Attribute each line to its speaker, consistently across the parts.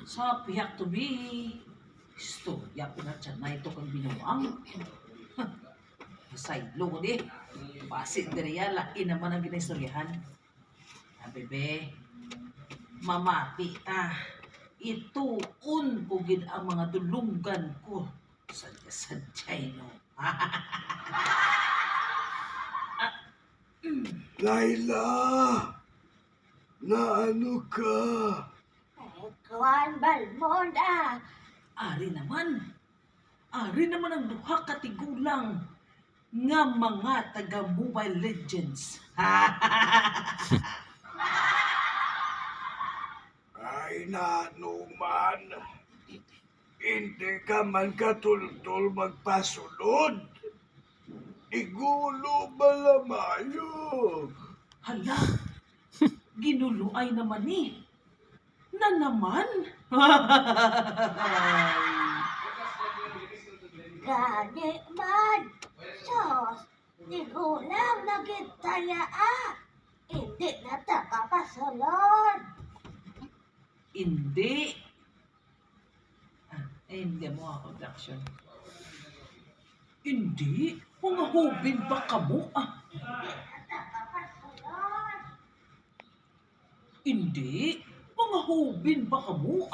Speaker 1: Sa piyak to be. Istorya ko na dyan na ito kang binuang. Masaylo ko di. Basit diriya, lain naman ang ginaistoryahan. Bebe, mamati ta. Ituon ko gid ang mga dulunggan ko. Sadya-sadyay no.
Speaker 2: Laila! Na ano ka?
Speaker 3: Kuan Balmonda.
Speaker 1: Ari naman ang duha ka tigulang nga mga taga Mobile Legends.
Speaker 2: Ay nanuman. Hindi ka man katultol magpasulod. Igulo balamayo.
Speaker 1: Hala, ginuluay naman ni. Na naman?
Speaker 3: Gani man. Sos, di gulang na gitaya Hindi na takapasulod.
Speaker 1: Hindi. Hindi mo ako production. Hindi. Mga hubin ba ka mo?
Speaker 3: Takapasulod.
Speaker 1: Hindi. Mga hubin ba ka mo?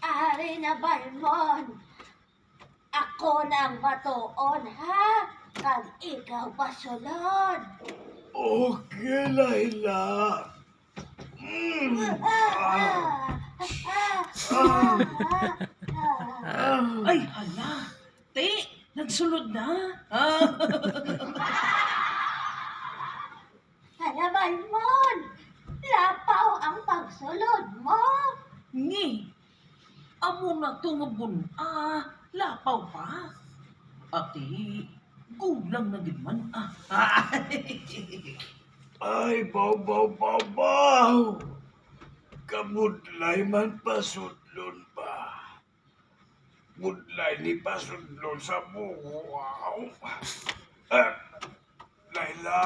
Speaker 3: Ari na Balmon. Ako nang matuon Kag ikaw pasulod.
Speaker 2: Okay, Laila.
Speaker 1: Ay, hala. Te, nagsulod na.
Speaker 3: Hala Balmon. Lapaw ang pagsulod mo.
Speaker 1: Ni, amo na tungabon. Lapaw pa. Ati, gulang na din man.
Speaker 2: Ay, baw. Kamudlay man pasudlon pa. Mudlay ni pasudlon sa buhaw. Laila,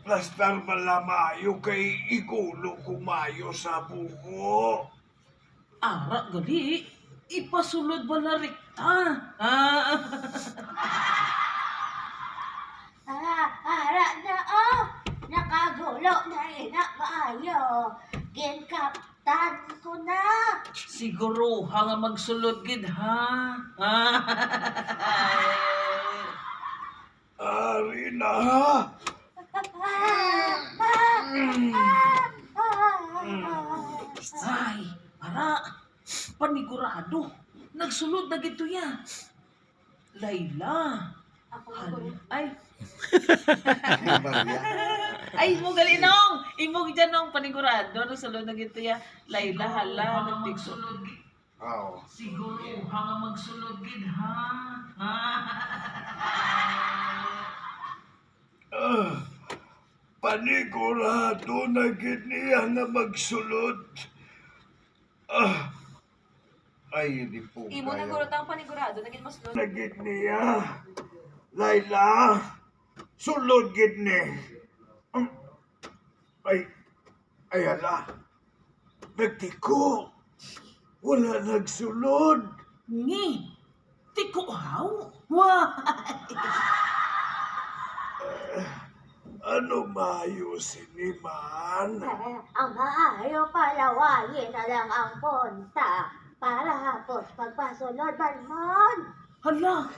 Speaker 2: plastar malamayo kay igulo kumayo sa buho.
Speaker 1: Ara gali, ipasulod ba na rekta?
Speaker 3: Ara na Nakagulo na ina maayo. Ginkaptan ko na.
Speaker 1: Siguro nga magsulod gid ha.
Speaker 2: Ari na.
Speaker 1: Ay, ara, panigurado. Nagsulod na gito ya. Layla. Ay. Ay, mo galinong. Imog dyan nung panigurado. Nagsulod na gito ya. Layla, hala. Nagtigsulod.
Speaker 2: Oo.
Speaker 1: Siguro nga magsulod gid ha.
Speaker 2: Panigurado na gid niya nga magsulod. Ay, di po
Speaker 4: Imo na guro tang panigurado, naging mas lolo.
Speaker 2: Nagid niya. Laila, sulod gid ni. Ay hala. Nagtiko. Wala nagsulod.
Speaker 1: Ni, tikuhaw. Wah!
Speaker 2: Ano mayo siniman?
Speaker 3: Ang maayo palawayin na lang ang punta para hapos pagpasunod, Balmon.
Speaker 1: Hala!